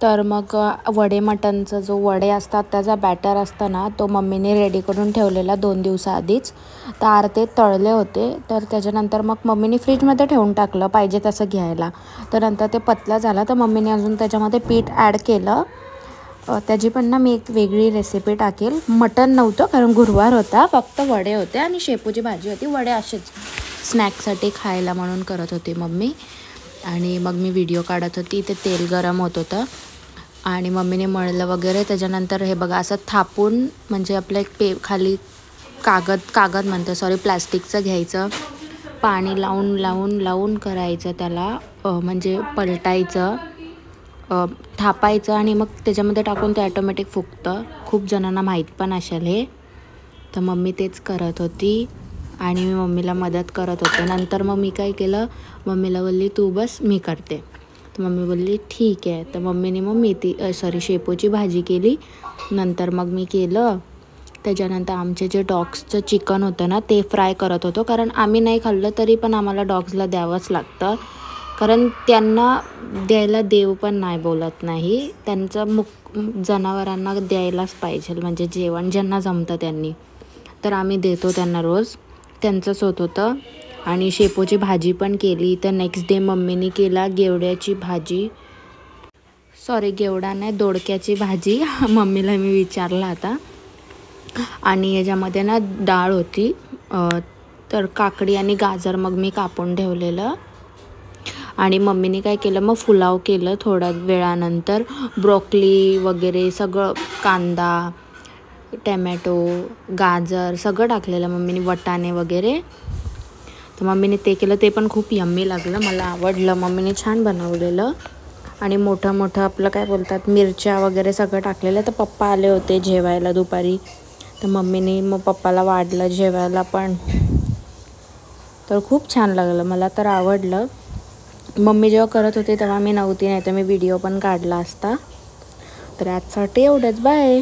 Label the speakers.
Speaker 1: तर मग वडे मटणचं जो वडे असतात त्याचा बॅटर असतं ना, तो मम्मीने रेडी करून ठेवलेला 2 दिवसाआधीच. तर ते तळले होते. तर त्याच्यानंतर मग मम्मीने फ्रीजमध्ये ठेवून टाकलं पाहिजे तसं घ्यायला. तर नंतर ते पतलं झालं तर मम्मीने अजून त्याच्यामध्ये पीठ ॲड केलं. त्याची पण ना मी एक वेगळी रेसिपी टाकेल. मटण नव्हतं कारण गुरुवार होता, फक्त वडे होते आणि शेपूची भाजी होती. वडे असेच स्नॅक्ससाठी खायला म्हणून करत होती मम्मी. आणि मग मी व्हिडिओ काढत होती. ते तेल गरम होत होतं आणि मम्मीने मळलं वगैरे. त्याच्यानंतर हे बघा असं थापून, म्हणजे आपलं एक खाली कागद म्हणतं सॉरी प्लॅस्टिकचं घ्यायचं, पाणी लावून करायचं त्याला, म्हणजे पलटायचं, थापायचं आणि मग त्याच्यामध्ये टाकून ते ॲटोमॅटिक फुगतं. खूप जणांना माहीत पण असेल हे. तर मम्मी तेच करत होती आणि मी मम्मीला मदत करत होते. नंतर मग मी काय केलं, मम्मीला बोलली तू बस मी करते. तर मम्मी बोलली ठीक आहे. तर मम्मीने मग शेपूची भाजी केली. नंतर मग मी केलं. त्याच्यानंतर आमचे जे डॉग्सचं चिकन होतं ना ते फ्राय करत होतो, कारण आम्ही नाही खाल्लं तरी पण आम्हाला डॉग्सला द्यावंच लागतं, कारण त्यांना द्यायला देव पण नाही बोलत नाही. त्यांचं जनावरांना द्यायलाच पाहिजे, म्हणजे जेवण ज्यांना जमतं त्यांनी. तर आम्ही देतो त्यांना रोज. त्यांचंच होत होतं. आणि शेपूची भाजी पण केली. तर नेक्स्ट डे मम्मीने केला गेवड्याची भाजी, गेवडा नाही दोडक्याची भाजी. मम्मीला मी विचारलं आता. आणि याच्यामध्ये ना डाळ होती, तर काकडी आणि गाजर मग मी कापून ठेवलेलं. आणि मम्मीने काय केलं, मग पुलाव केलं थोड्या वेळानंतर. ब्रोकली वगैरे सगळं, कांदा, टॅमॅटो, गाजर सगळं टाकलेलं मम्मीने, वटाणे वगैरे. तर मम्मीने ते केलं. ते पण खूप यम्मी लागलं, मला आवडलं. मम्मीने छान बनवलेलं. आणि मोठं आपलं काय बोलतात मिरच्या वगैरे सगळं टाकलेलं. तर पप्पा आले होते जेवायला दुपारी. तर मम्मीने मग पप्पाला वाढलं जेवायला पण. तर खूप छान लागलं, मला तर आवडलं. मम्मी जेव्हा करत होते तेव्हा मी नव्हती, नाही तर मी व्हिडिओ पण काढला असता. तर आजसाठी एवढंच, बाय.